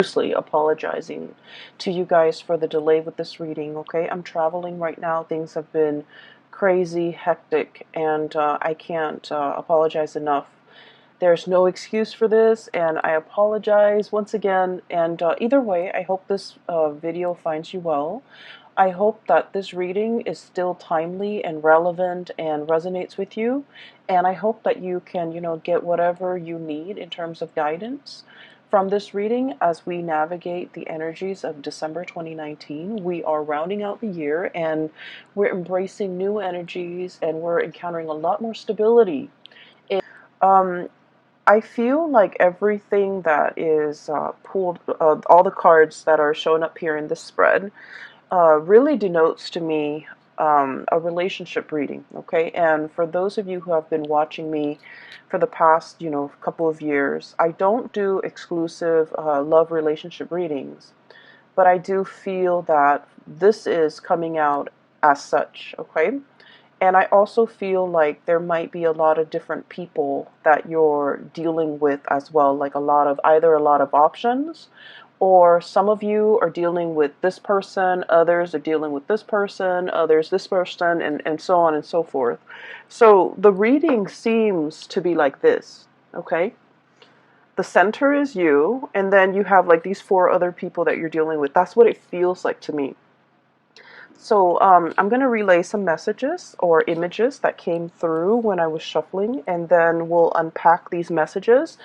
profusely apologizing to you guys for the delay with this reading, okay? I'm traveling right now. Things have been crazy, hectic, and I can't apologize enough. There's no excuse for this, and I apologize once again. And either way, I hope this video finds you well. I hope that this reading is still timely and relevant and resonates with you. And I hope that you can, get whatever you need in terms of guidance from this reading as we navigate the energies of December 2019. We are rounding out the year and we're embracing new energies and we're encountering a lot more stability. Um, I feel like everything that is pulled, all the cards that are showing up here in this spread, really denotes to me a relationship reading, okay? And for those of you who have been watching me for the past, couple of years, I don't do exclusive love relationship readings, but I do feel that this is coming out as such, okay? And I also feel like there might be a lot of different people that you're dealing with as well, like either a lot of options, or some of you are dealing with this person, others are dealing with this person, others this person, and so on and so forth. So the reading seems to be like this, okay? The center is you, and then you have like these four other people that you're dealing with. That's what it feels like to me. So I'm going to relay some messages or images that came through when I was shuffling, and then we'll unpack these messages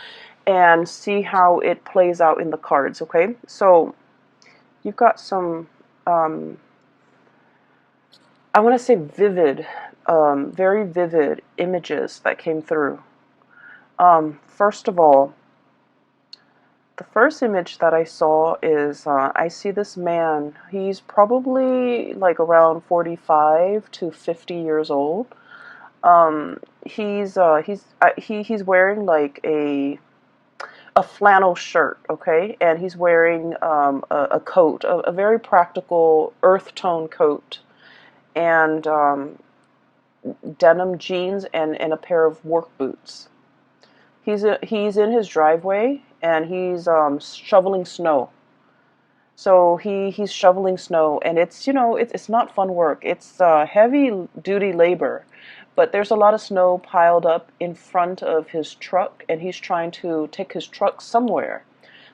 and see how it plays out in the cards, okay? So you've got some, I want to say vivid, very vivid images that came through. First of all, the first image that I saw is I see this man. He's probably like around 45 to 50 years old. He's wearing like a flannel shirt, okay, and he's wearing a coat, a very practical earth tone coat, and denim jeans and a pair of work boots. He's in his driveway and he's shoveling snow. So he's shoveling snow, and it's not fun work. It's heavy duty labor, but there's a lot of snow piled up in front of his truck, and he's trying to take his truck somewhere.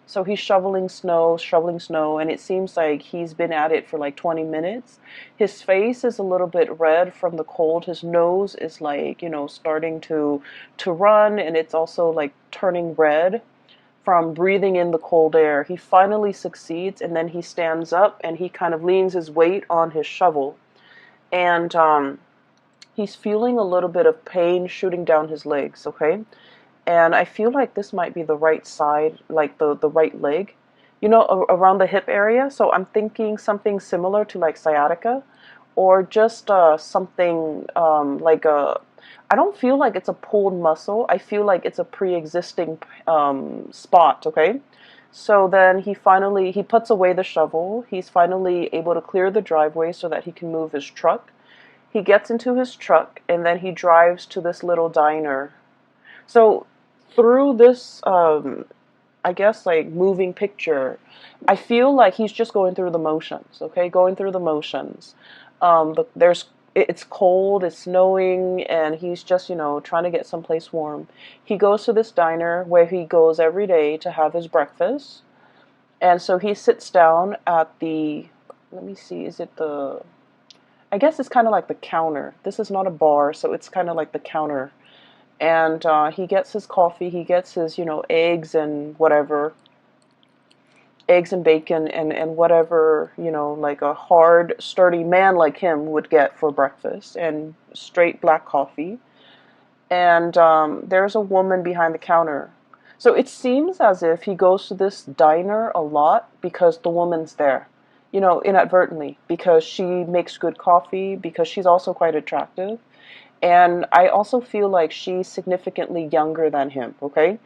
So he's shoveling snow, and it seems like he's been at it for like 20 minutes. His face is a little bit red from the cold. His nose is like, starting to run, and it's also like turning red from breathing in the cold air. He finally succeeds, and then he stands up and he kind of leans his weight on his shovel. And he's feeling a little bit of pain shooting down his legs, okay? And I feel like this might be the right side, like the right leg, around the hip area. So I'm thinking something similar to like sciatica, or just something like a, I don't feel like it's a pulled muscle. I feel like it's a pre-existing spot, okay? So then he puts away the shovel. He's finally able to clear the driveway so that he can move his truck. He gets into his truck, and then he drives to this little diner. So through this, I guess, like moving picture, I feel like he's just going through the motions, okay? Going through the motions. But it's cold, it's snowing, and he's just, trying to get someplace warm. He goes to this diner where he goes every day to have his breakfast. And so he sits down at let me see, I guess it's kind of like the counter. This is not a bar, so it's kind of like the counter. And he gets his coffee, he gets his, eggs and whatever, eggs and bacon and whatever, like a hard, sturdy man like him would get for breakfast, and straight black coffee. And there's a woman behind the counter. So it seems as if he goes to this diner a lot because the woman's there, inadvertently, because she makes good coffee, because she's also quite attractive. And I also feel like she's significantly younger than him, okay?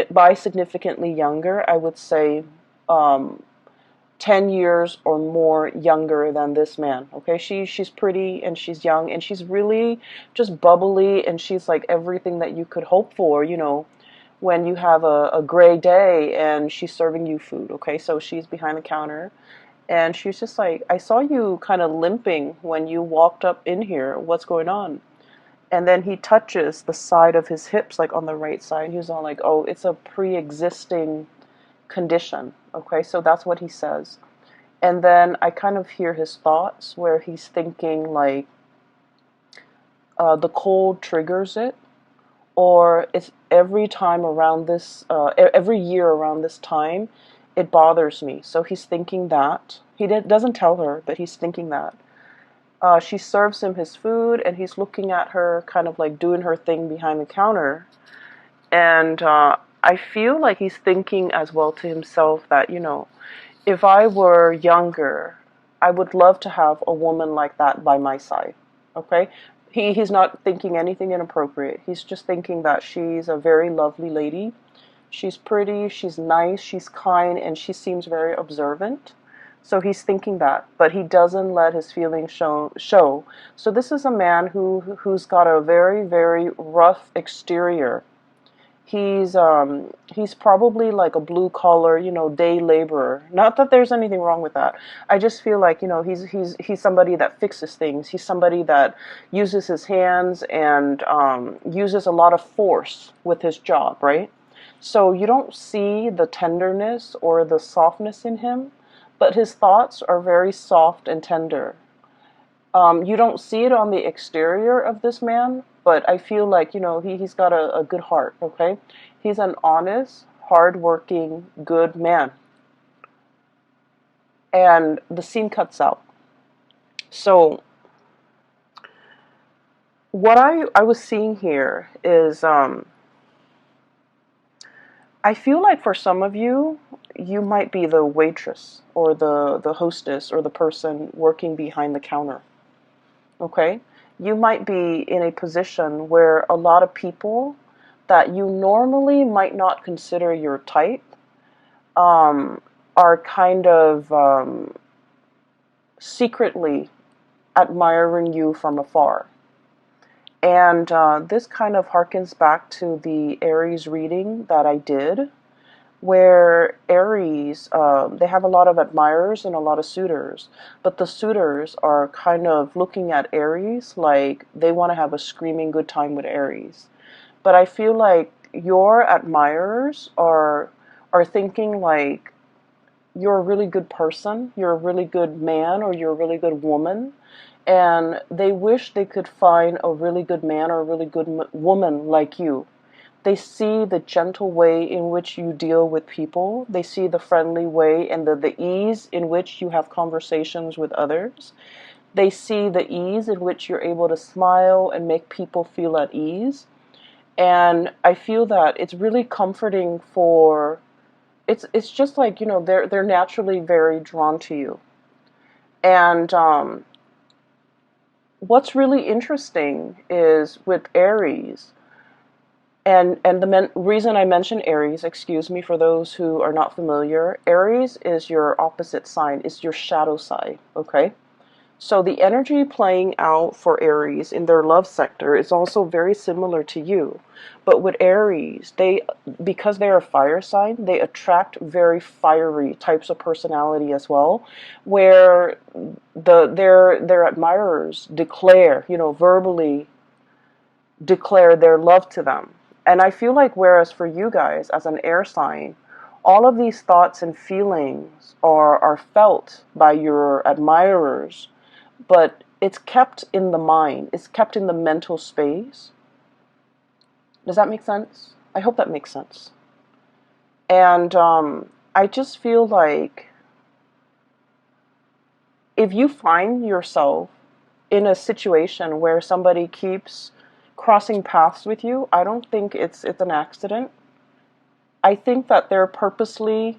By significantly younger, I would say 10 years or more younger than this man, okay? She's pretty, and she's young, and she's really just bubbly, and she's like everything that you could hope for, when you have a gray day and she's serving you food, okay? So she's behind the counter and she's just like, I saw you kind of limping when you walked up in here. What's going on? And then he touches the side of his hips, like on the right side. He's all like, oh, it's a pre-existing condition, okay? So that's what he says. And then I kind of hear his thoughts where he's thinking like, the cold triggers it, or it's every time around this, every year around this time, it bothers me. So he's thinking that. He doesn't tell her, but he's thinking that. She serves him his food, and he's looking at her, kind of like doing her thing behind the counter. And I feel like he's thinking as well to himself that, if I were younger, I would love to have a woman like that by my side. Okay? He's not thinking anything inappropriate. He's just thinking that she's a very lovely lady. She's pretty, she's nice, she's kind, and she seems very observant. So he's thinking that, but he doesn't let his feelings show. So this is a man who's got a very, very rough exterior. He's probably like a blue collar, day laborer. Not that there's anything wrong with that. I just feel like, he's somebody that fixes things. He's somebody that uses his hands and uses a lot of force with his job, right? So you don't see the tenderness or the softness in him, but his thoughts are very soft and tender. You don't see it on the exterior of this man, but I feel like, he's got a good heart, okay? He's an honest, hardworking, good man. And the scene cuts out. So what I was seeing here is, I feel like for some of you, you might be the waitress or the hostess or the person working behind the counter. Okay? You might be in a position where a lot of people that you normally might not consider your type are kind of secretly admiring you from afar. And this kind of harkens back to the Aries reading that I did, where Aries, they have a lot of admirers and a lot of suitors, but the suitors are kind of looking at Aries like they want to have a screaming good time with Aries. But I feel like your admirers are thinking like you're a really good person, you're a really good man, or you're a really good woman, and they wish they could find a really good man or a really good woman like you. They see the gentle way in which you deal with people. They see the friendly way and the ease in which you have conversations with others. They see the ease in which you're able to smile and make people feel at ease. And I feel that it's really comforting for, it's just like, they're naturally very drawn to you. And what's really interesting is with Aries, and the reason I mention Aries, excuse me for those who are not familiar, Aries is your opposite sign, it's your shadow side, okay? So the energy playing out for Aries in their love sector is also very similar to you. But with Aries, because they're a fire sign, they attract very fiery types of personality as well, where their admirers declare, verbally declare their love to them. And I feel like whereas for you guys as an air sign, all of these thoughts and feelings are felt by your admirers, but it's kept in the mind, it's kept in the mental space. Does that make sense? I hope that makes sense. And I just feel like if you find yourself in a situation where somebody keeps crossing paths with you, I don't think it's an accident. I think that they're purposely,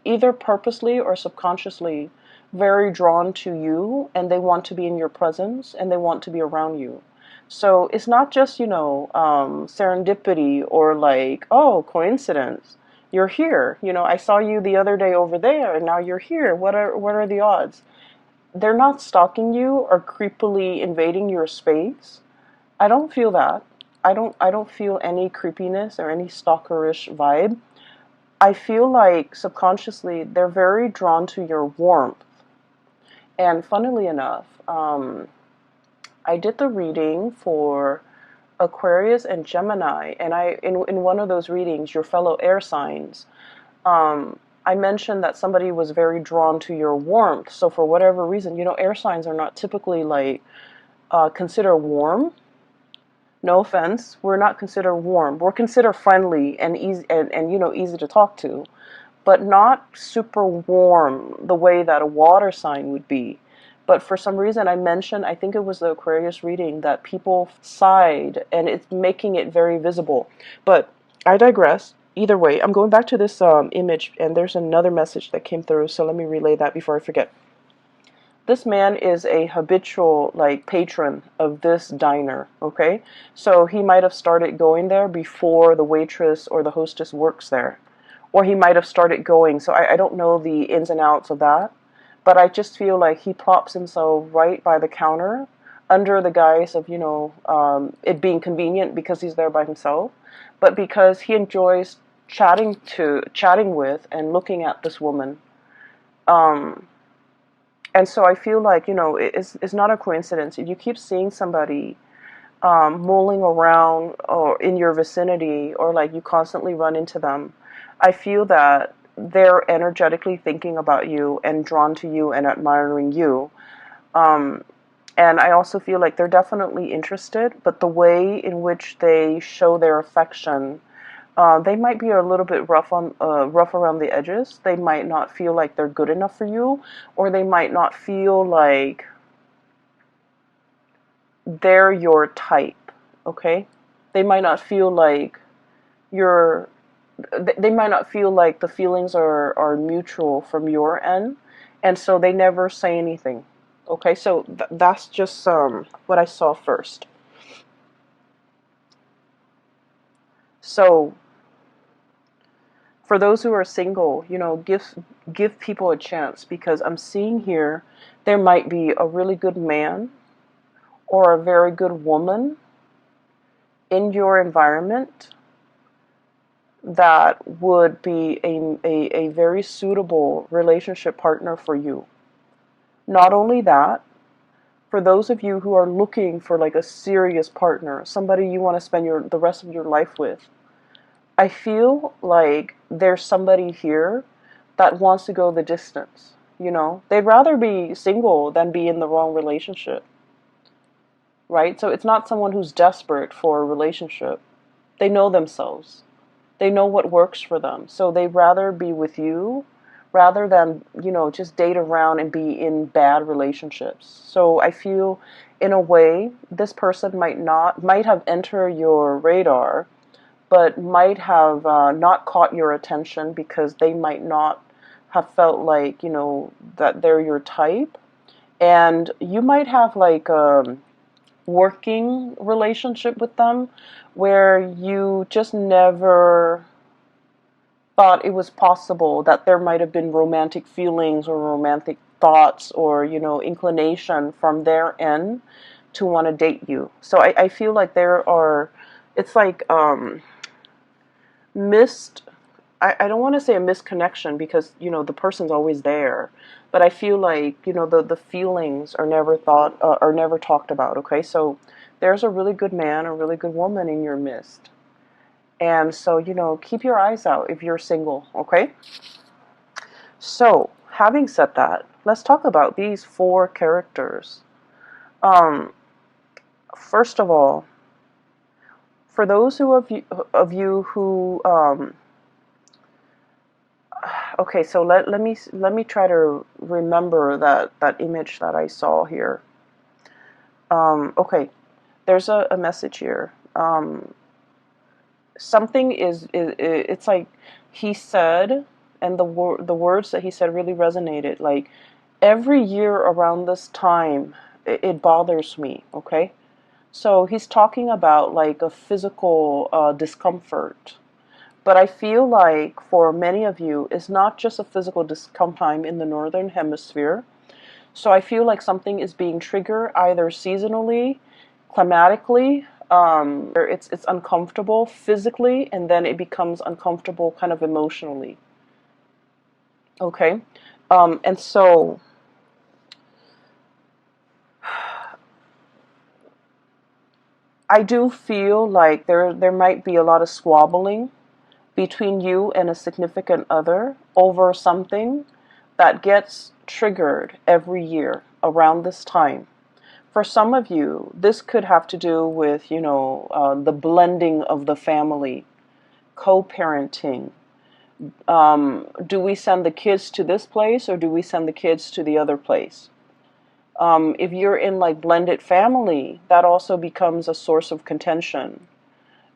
either purposely or subconsciously, very drawn to you, and they want to be in your presence, and they want to be around you. So it's not just, serendipity or like, oh, coincidence. You're here. I saw you the other day over there, and now you're here. What are the odds? They're not stalking you or creepily invading your space. I don't feel that. I don't feel any creepiness or any stalkerish vibe. I feel like subconsciously they're very drawn to your warmth. And funnily enough, I did the reading for Aquarius and Gemini, and in one of those readings, your fellow air signs, I mentioned that somebody was very drawn to your warmth. So for whatever reason, air signs are not typically like considered warm. No offense, we're not considered warm. We're considered friendly and easy and easy to talk to, but not super warm the way that a water sign would be. But for some reason, I think it was the Aquarius reading, that people sighed, and it's making it very visible. But I digress. Either way, I'm going back to this image, and there's another message that came through, so let me relay that before I forget. This man is a habitual patron of this diner, okay? So he might have started going there before the waitress or the hostess works there. Or he might have started going, so I don't know the ins and outs of that. But I just feel like he plops himself right by the counter under the guise of, it being convenient because he's there by himself, but because he enjoys chatting with and looking at this woman. And so I feel like, it's not a coincidence. If you keep seeing somebody mulling around or in your vicinity, or like you constantly run into them, I feel that they're energetically thinking about you and drawn to you and admiring you. And I also feel like they're definitely interested, but the way in which they show their affection, they might be a little bit rough around the edges. They might not feel like they're good enough for you, or they might not feel like they're your type. Okay, they might not feel like you're. They might not feel like the feelings are mutual from your end, and so they never say anything. Okay, so that's just what I saw first. So for those who are single, give people a chance, because I'm seeing here there might be a really good man or a very good woman in your environment that would be a very suitable relationship partner for you. Not only that, for those of you who are looking for like a serious partner, somebody you want to spend the rest of your life with, I feel like there's somebody here that wants to go the distance. They'd rather be single than be in the wrong relationship, right? So it's not someone who's desperate for a relationship. They know themselves. They know what works for them. So they'd rather be with you rather than, just date around and be in bad relationships. So I feel, in a way, this person might have entered your radar, but might have not caught your attention because they might not have felt like, that they're your type. And you might have like a working relationship with them where you just never thought it was possible that there might have been romantic feelings or romantic thoughts or, inclination from their end to want to date you. So I feel like it's like missed, I don't want to say a misconnection because, the person's always there. But I feel like, the feelings are never talked about, okay? So there's a really good man, a really good woman in your midst. And so, keep your eyes out if you're single, okay? So, having said that, let's talk about these 4 characters. First of all, for those of you who, okay, so let me try to remember that image that I saw here. Okay, there's a message here. Something it's like he said, and the words that he said really resonated. Like, every year around this time, it bothers me. Okay, so he's talking about like a physical discomfort. But I feel like for many of you, it's not just a physical discomfort in the northern hemisphere. So I feel like something is being triggered either seasonally, climatically, It's uncomfortable physically, and then it becomes uncomfortable kind of emotionally. Okay, and so I do feel like there might be a lot of squabbling between you and a significant other over something that gets triggered every year around this time. For some of you, this could have to do with, the blending of the family, co-parenting. Do we send the kids to this place or do we send the kids to the other place? If you're in like blended family, that also becomes a source of contention.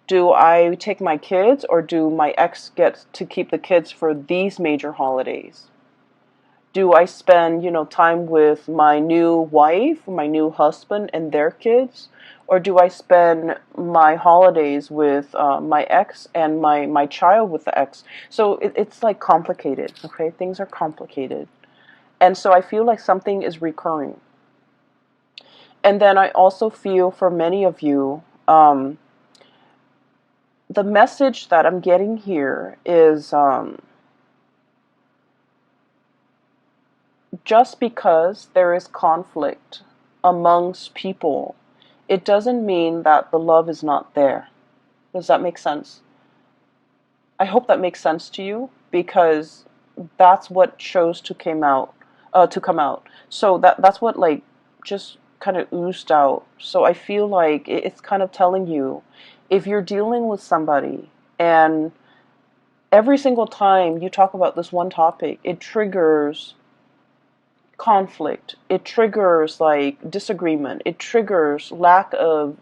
Do I take my kids or do my ex get to keep the kids for these major holidays? Do I spend, time with my new wife, my new husband and their kids? Or do I spend my holidays with my ex and my child with the ex? So it's like complicated, okay? Things are complicated. And so I feel like something is recurring. And then I also feel for many of you, the message that I'm getting here is just because there is conflict amongst people, it doesn't mean that the love is not there. Does that make sense? I hope that makes sense to you, because that's what chose to come out. So that's what like just kind of oozed out. So I feel like it's kind of telling you, if you're dealing with somebody and every single time you talk about this one topic, it triggers conflict, it triggers like disagreement, it triggers lack of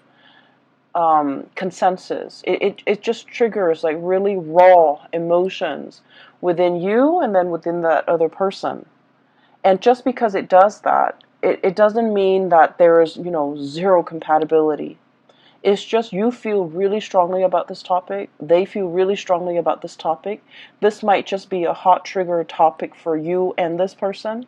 consensus. It just triggers like really raw emotions within you and then within that other person. And just because it does that, it doesn't mean that there is, zero compatibility. It's just you feel really strongly about this topic. They feel really strongly about this topic. This might just be a hot trigger topic for you and this person.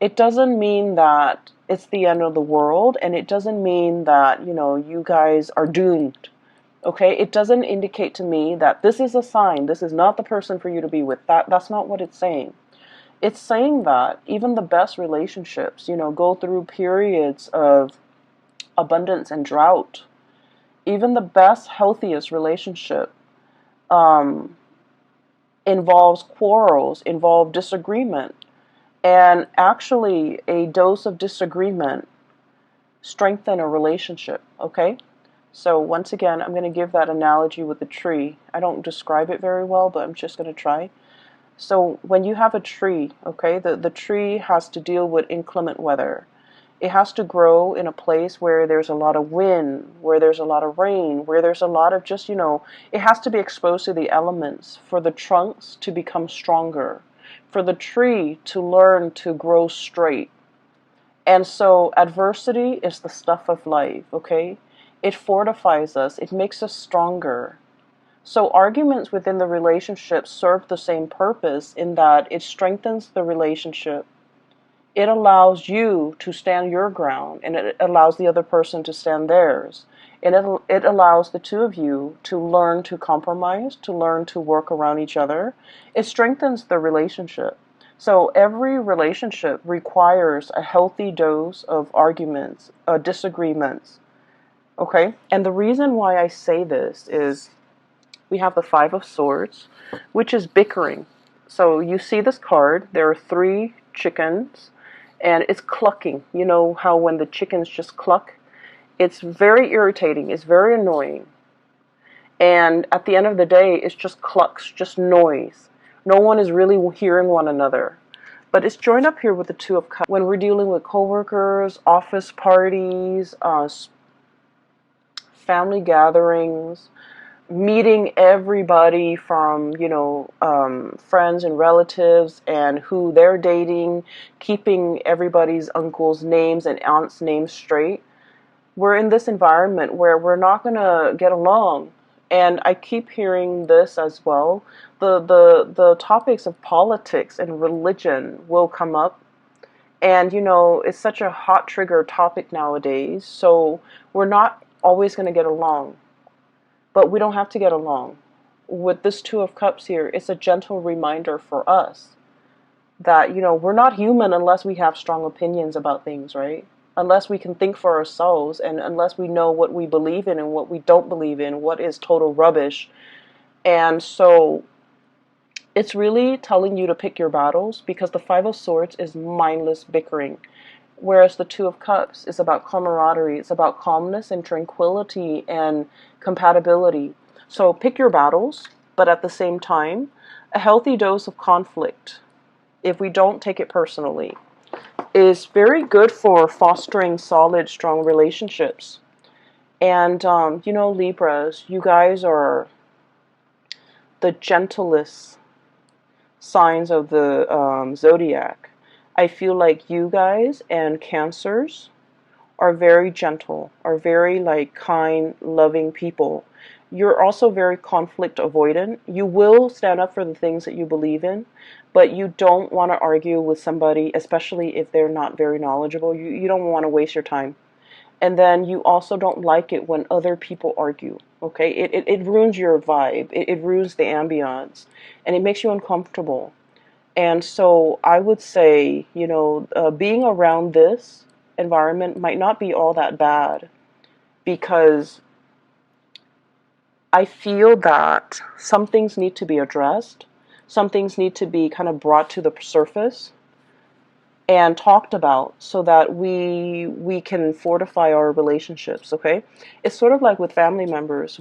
It doesn't mean that it's the end of the world, and it doesn't mean that, you guys are doomed. Okay? It doesn't indicate to me that this is a sign, this is not the person for you to be with. That's not what it's saying. It's saying that even the best relationships, go through periods of abundance and drought. Even the best, healthiest relationship um, involves quarrels, involve disagreement. And actually, a dose of disagreement strengthen a relationship, okay? So once again, I'm going to give that analogy with the tree. I don't describe it very well, but I'm just going to try. So when you have a tree, okay, the tree has to deal with inclement weather. It has to grow in a place where there's a lot of wind, where there's a lot of rain, where there's a lot of just, it has to be exposed to the elements for the trunks to become stronger, for the tree to learn to grow straight. And so adversity is the stuff of life, okay? It fortifies us, it makes us stronger. So arguments within the relationship serve the same purpose in that it strengthens the relationship. It allows you to stand your ground, and it allows the other person to stand theirs. And it allows the two of you to learn to compromise, to learn to work around each other. It strengthens the relationship. So every relationship requires a healthy dose of arguments, disagreements. Okay? And the reason why I say this is we have the Five of Swords, which is bickering. So you see this card, there are three chickens, and it's clucking. You know how when the chickens just cluck? It's very irritating, it's very annoying. And at the end of the day, it's just clucks, just noise. No one is really hearing one another. But it's joined up here with the Two of Cups. When we're dealing with coworkers, office parties, family gatherings, meeting everybody from, friends and relatives and who they're dating, keeping everybody's uncle's names and aunt's names straight. We're in this environment where we're not going to get along. And I keep hearing this as well. The topics of politics and religion will come up. And, it's such a hot trigger topic nowadays. So we're not always going to get along. But we don't have to get along. With this Two of Cups here, it's a gentle reminder for us that, we're not human unless we have strong opinions about things, right? Unless we can think for ourselves, and unless we know what we believe in and what we don't believe in, what is total rubbish. And so it's really telling you to pick your battles, because the Five of Swords is mindless bickering. Whereas the Two of Cups is about camaraderie. It's about calmness and tranquility and compatibility. So pick your battles, but at the same time, a healthy dose of conflict, if we don't take it personally, is very good for fostering solid, strong relationships. And, Libras, you guys are the gentlest signs of the zodiac. I feel like you guys and Cancers are very gentle, are very kind, loving people. You're also very conflict avoidant. You will stand up for the things that you believe in, but you don't want to argue with somebody, especially if they're not very knowledgeable. You don't want to waste your time. And then you also don't like it when other people argue, okay? It ruins your vibe. It ruins the ambiance, and it makes you uncomfortable. And so I would say, being around this environment might not be all that bad, because I feel that some things need to be addressed. Some things need to be kind of brought to the surface and talked about, so that we can fortify our relationships, okay? It's sort of like with family members.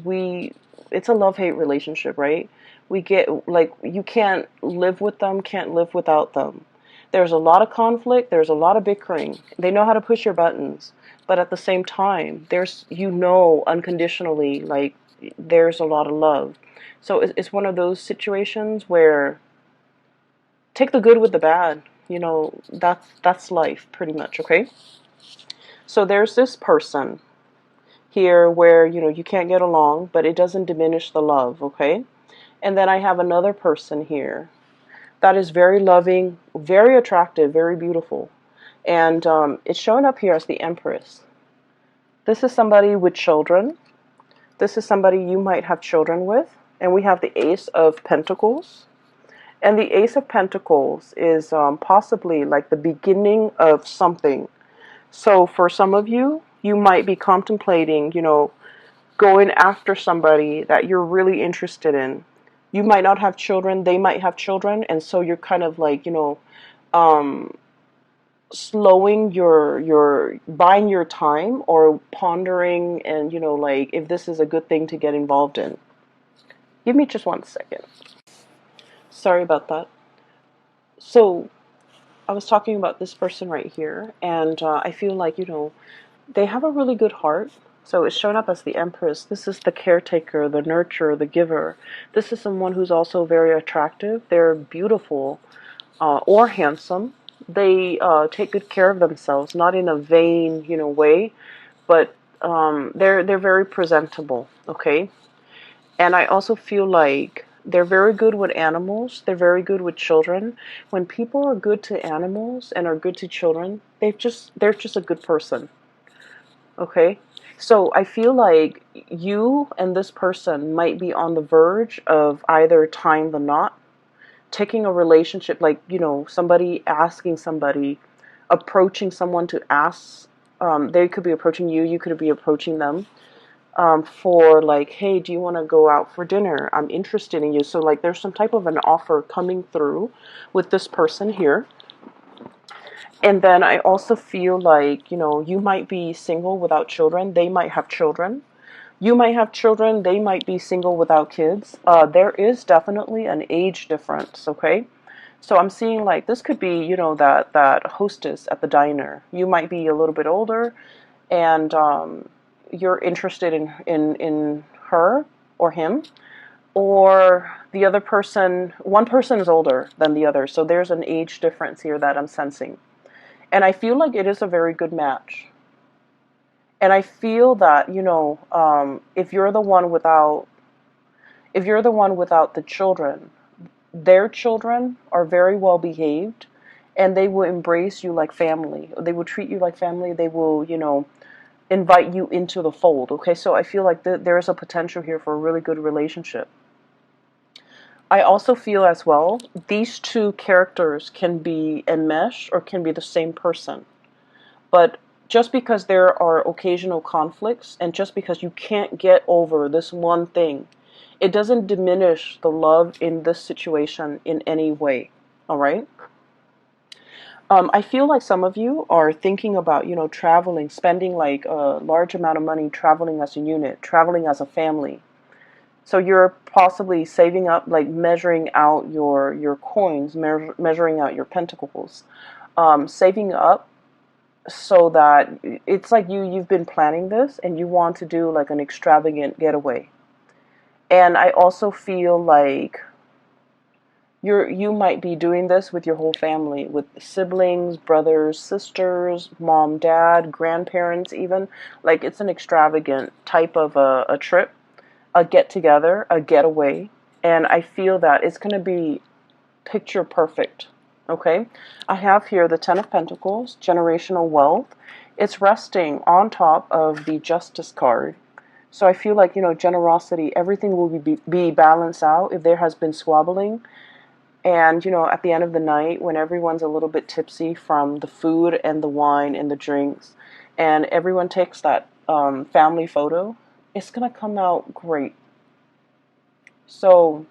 It's a love-hate relationship, right? We get, you can't live with them, can't live without them. There's a lot of conflict, there's a lot of bickering. They know how to push your buttons, but at the same time, there's, unconditionally, there's a lot of love. So it's one of those situations where take the good with the bad. That's life, pretty much, okay? So there's this person here where, you can't get along, but it doesn't diminish the love, okay? And then I have another person here that is very loving, very attractive, very beautiful. And it's showing up here as the Empress. This is somebody with children. This is somebody you might have children with. And we have the Ace of Pentacles. And the Ace of Pentacles is possibly like the beginning of something. So for some of you, you might be contemplating, going after somebody that you're really interested in. You might not have children, they might have children, and so you're kind of slowing your buying your time, or pondering, and if this is a good thing to get involved in. Give me just 1 second. Sorry about that. So I was talking about this person right here, and I feel like, they have a really good heart. So it's shown up as the Empress. This is the caretaker, the nurturer, the giver. This is someone who's also very attractive. They're beautiful or handsome. They take good care of themselves, not in a vain, way, but they're very presentable, okay? And I also feel like they're very good with animals. They're very good with children. When people are good to animals and are good to children, they're just a good person. Okay? So I feel like you and this person might be on the verge of either tying the knot, taking a relationship, somebody asking somebody, approaching someone to ask. They could be approaching you, you could be approaching them. For hey, do you want to go out for dinner? I'm interested in you. So there's some type of an offer coming through with this person here. And then I also feel like, you might be single without children. They might have children. You might have children. They might be single without kids. There is definitely an age difference, okay? So I'm seeing this could be, that hostess at the diner. You might be a little bit older, and you're interested in her or him, or the other person. One person is older than the other, so there's an age difference here that I'm sensing. And I feel like it is a very good match. And I feel that, if you're the one without the children, their children are very well behaved, and they will embrace you like family. They will treat you like family. They will, invite you into the fold. Okay, so I feel like there is a potential here for a really good relationship. I also feel as well, these two characters can be enmeshed or can be the same person. But just because there are occasional conflicts and just because you can't get over this one thing, it doesn't diminish the love in this situation in any way. All right? I feel like some of you are thinking about, traveling, spending like a large amount of money traveling as a unit, traveling as a family. So you're possibly saving up, like measuring out your coins, measuring out your pentacles, saving up so that it's like you've been planning this and you want to do like an extravagant getaway. And I also feel like you might be doing this with your whole family, with siblings, brothers, sisters, mom, dad, grandparents even. Like it's an extravagant type of a trip, a get together, a getaway. And I feel that it's going to be picture perfect. Okay? I have here the Ten of Pentacles, generational wealth. It's resting on top of the Justice card. So I feel like, generosity, everything will be balanced out if there has been squabbling. And, at the end of the night, when everyone's a little bit tipsy from the food and the wine and the drinks, and everyone takes that family photo, it's going to come out great. So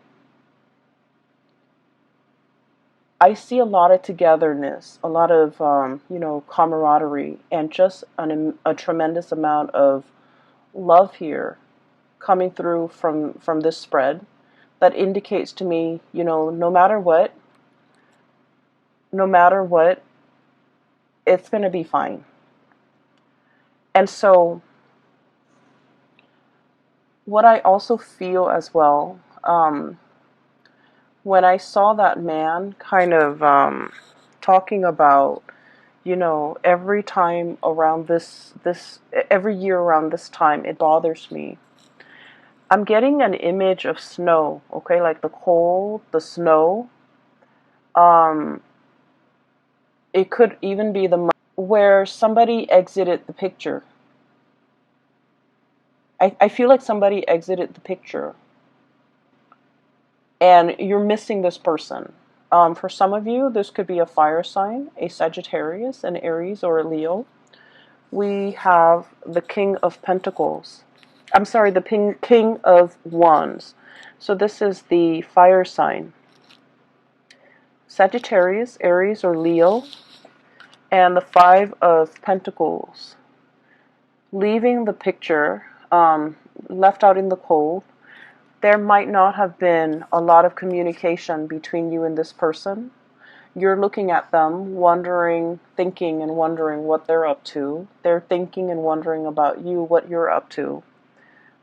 I see a lot of togetherness, a lot of, camaraderie, and just a tremendous amount of love here coming through from this spread that indicates to me, no matter what, it's going to be fine. And so what I also feel as well, when I saw that man kind of talking about, every time around every year around this time, it bothers me. I'm getting an image of snow, okay, like the cold, the snow. It could even be the where somebody exited the picture. I feel like somebody exited the picture and you're missing this person. For some of you, this could be a fire sign, a Sagittarius, an Aries, or a Leo. We have the King of Pentacles. I'm sorry, the King of Wands. So this is the fire sign. Sagittarius, Aries, or Leo. And the Five of Pentacles. Leaving the picture, left out in the cold. There might not have been a lot of communication between you and this person. You're looking at them, thinking and wondering what they're up to. They're thinking and wondering about you, what you're up to.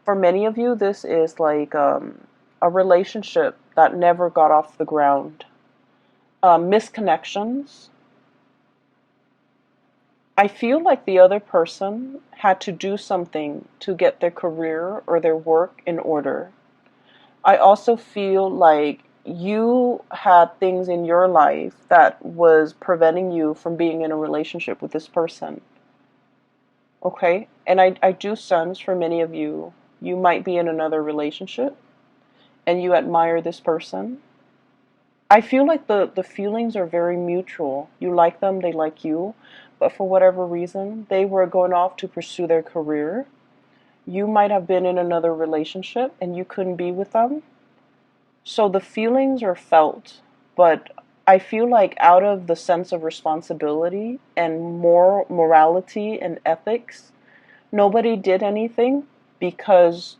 For many of you, this is like a relationship that never got off the ground. Misconnections. I feel like the other person had to do something to get their career or their work in order. I also feel like you had things in your life that was preventing you from being in a relationship with this person. Okay? And I do sense for many of you, you might be in another relationship and you admire this person. I feel like the feelings are very mutual. You like them, they like you, but for whatever reason, they were going off to pursue their career. You might have been in another relationship and you couldn't be with them. So the feelings are felt, but I feel like out of the sense of responsibility and morality and ethics, nobody did anything because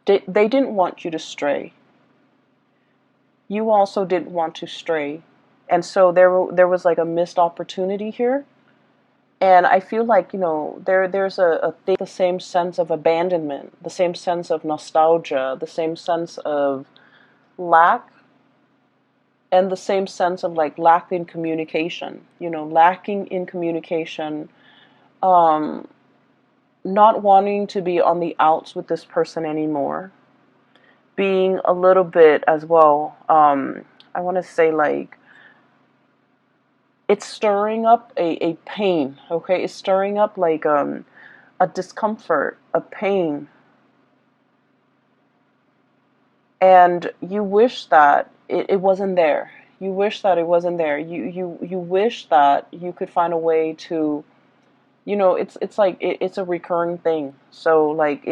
they didn't want you to stray. You also didn't want to stray. And so there was like a missed opportunity here. And I feel like, there's the same sense of abandonment, the same sense of nostalgia, the same sense of lack, and the same sense of like lack in communication, lacking in communication, not wanting to be on the outs with this person anymore, being a little bit as well, I want to say like, it's stirring up a pain, okay? It's stirring up like a discomfort, a pain. And you wish that it wasn't there. You wish that it wasn't there. You wish that you could find a way to, it's like it's a recurring thing. So like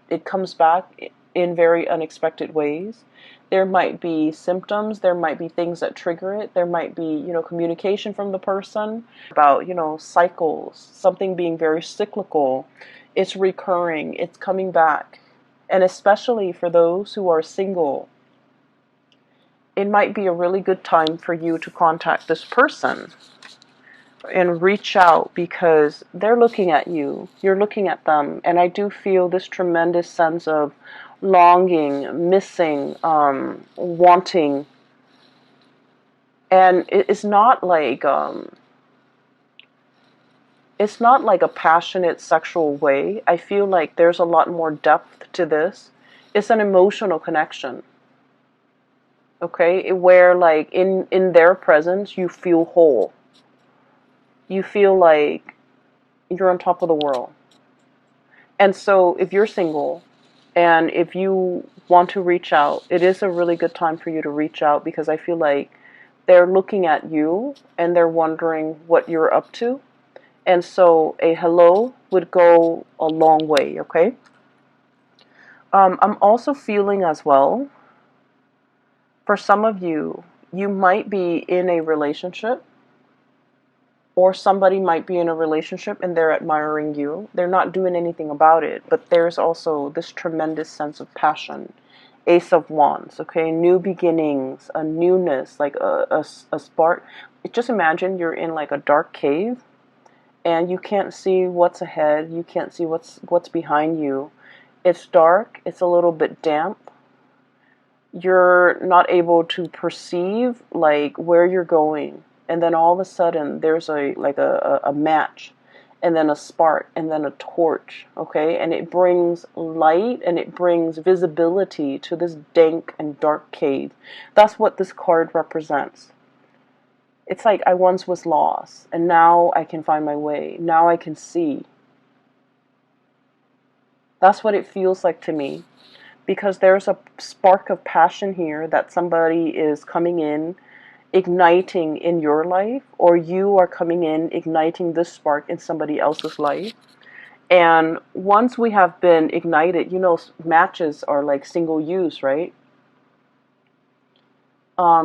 it comes back in very unexpected ways. There might be symptoms, there might be things that trigger it, there might be, communication from the person about, cycles, something being very cyclical. It's recurring, it's coming back. And especially for those who are single, it might be a really good time for you to contact this person and reach out, because they're looking at you, you're looking at them, and I do feel this tremendous sense of longing, missing, wanting, and it's not like a passionate sexual way. I feel like there's a lot more depth to this. It's an emotional connection, okay, where like in their presence you feel whole. You feel like you're on top of the world. And so if you're single and if you want to reach out, it is a really good time for you to reach out, because I feel like they're looking at you and they're wondering what you're up to. And so a hello would go a long way, okay? I'm also feeling as well, for some of you, you might be in a relationship, or somebody might be in a relationship and they're admiring you. They're not doing anything about it, but there's also this tremendous sense of passion. Ace of Wands, okay? New beginnings, a newness, like a spark. Just imagine you're in like a dark cave and you can't see what's ahead. You can't see what's behind you. It's dark. It's a little bit damp. You're not able to perceive like where you're going. And then all of a sudden there's a match, and then a spark, and then a torch, okay? And it brings light and it brings visibility to this dank and dark cave. That's what this card represents. It's like I once was lost and now I can find my way. Now I can see. That's what it feels like to me, because there's a spark of passion here that somebody is coming in, igniting in your life, or you are coming in, igniting this spark in somebody else's life. And once we have been ignited, matches are like single use, right?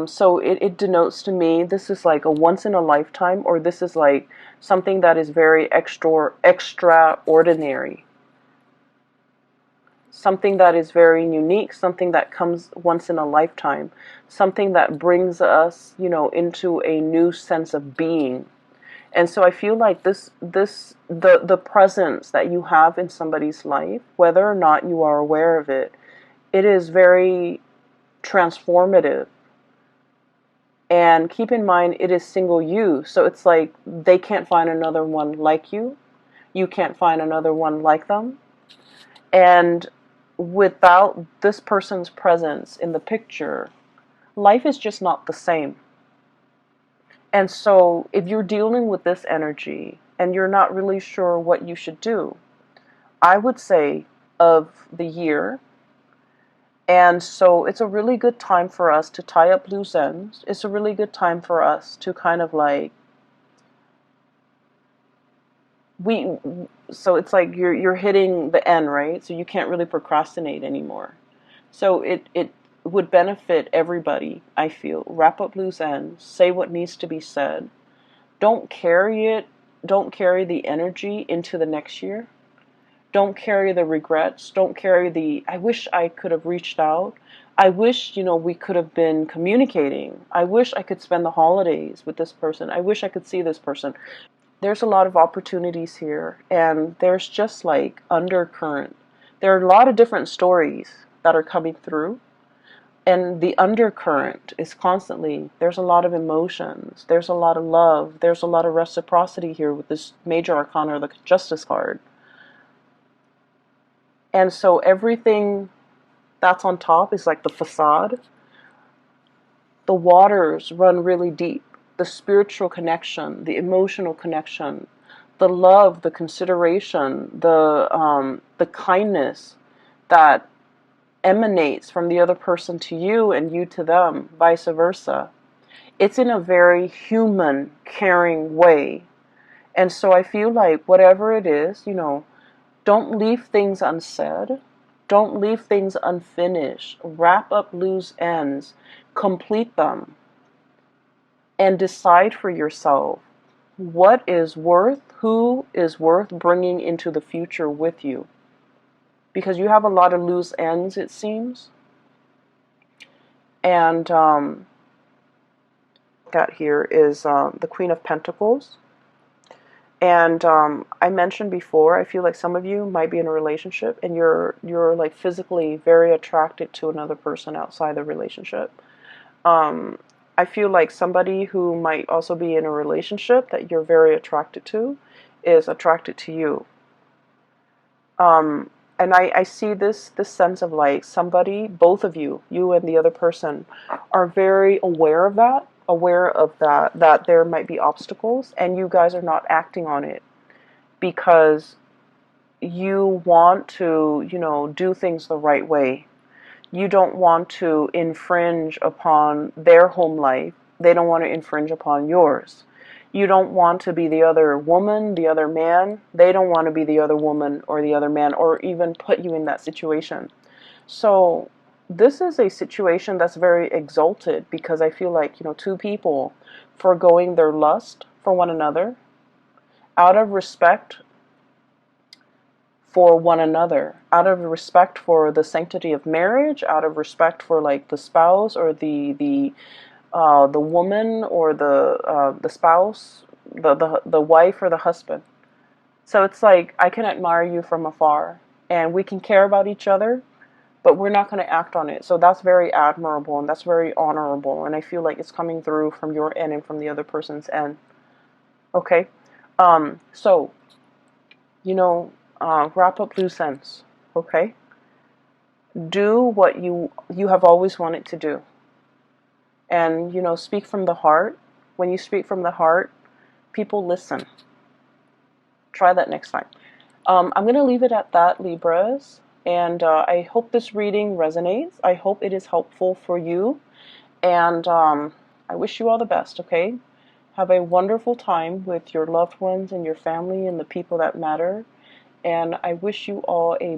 So it denotes to me this is like a once in a lifetime, or this is like something that is very extraordinary. Something that is very unique, something that comes once in a lifetime, something that brings us, into a new sense of being. And so I feel like the presence that you have in somebody's life, whether or not you are aware of it, it is very transformative. And keep in mind, it is single use. So it's like they can't find another one like you. You can't find another one like them. And without this person's presence in the picture, life is just not the same. And so if you're dealing with this energy and you're not really sure what you should do, I would say of the year. And so it's a really good time for us to tie up loose ends. It's a really good time for us to kind of like, so it's like you're hitting the end, right? So you can't really procrastinate anymore. So it would benefit everybody, I feel. Wrap up loose ends, say what needs to be said. Don't carry the energy into the next year. Don't carry the regrets. Don't carry I wish I could have reached out. I wish, we could have been communicating. I wish I could spend the holidays with this person. I wish I could see this person. There's a lot of opportunities here, and there's just like undercurrent. There are a lot of different stories that are coming through, and the undercurrent is constantly, there's a lot of emotions, there's a lot of love, there's a lot of reciprocity here with this major arcana, the Justice card. And so everything that's on top is like the facade. The waters run really deep. the spiritual connection, the emotional connection, the love, the consideration, the kindness that emanates from the other person to you and you to them, vice versa. It's in a very human, caring way. And so I feel like whatever it is, don't leave things unsaid. Don't leave things unfinished. Wrap up loose ends. Complete them. And decide for yourself who is worth bringing into the future with you. Because you have a lot of loose ends, it seems. And got here is the Queen of Pentacles. And I mentioned before, I feel like some of you might be in a relationship and you're like physically very attracted to another person outside the relationship. I feel like somebody who might also be in a relationship that you're very attracted to is attracted to you. And I see this sense of like somebody, both of you and the other person, are very aware of that there might be obstacles, and you guys are not acting on it because you want to, do things the right way. You don't want to infringe upon their home life. They don't want to infringe upon yours. You don't want to be the other woman, the other man. They don't want to be the other woman or the other man, or even put you in that situation. So this is a situation that's very exalted because I feel like, two people foregoing their lust for one another out of respect for one another, out of respect for the sanctity of marriage, out of respect for like the spouse or the woman or the spouse, the wife or the husband. So it's like I can admire you from afar, and we can care about each other, but we're not going to act on it. So that's very admirable and that's very honorable, and I feel like it's coming through from your end and from the other person's end. Okay, so wrap up loose ends. Okay, do what you have always wanted to do. And, speak from the heart. When you speak from the heart, people listen. Try that next time. I'm going to leave it at that, Libras. And I hope this reading resonates. I hope it is helpful for you. And I wish you all the best, okay? Have a wonderful time with your loved ones and your family and the people that matter. And I wish you all a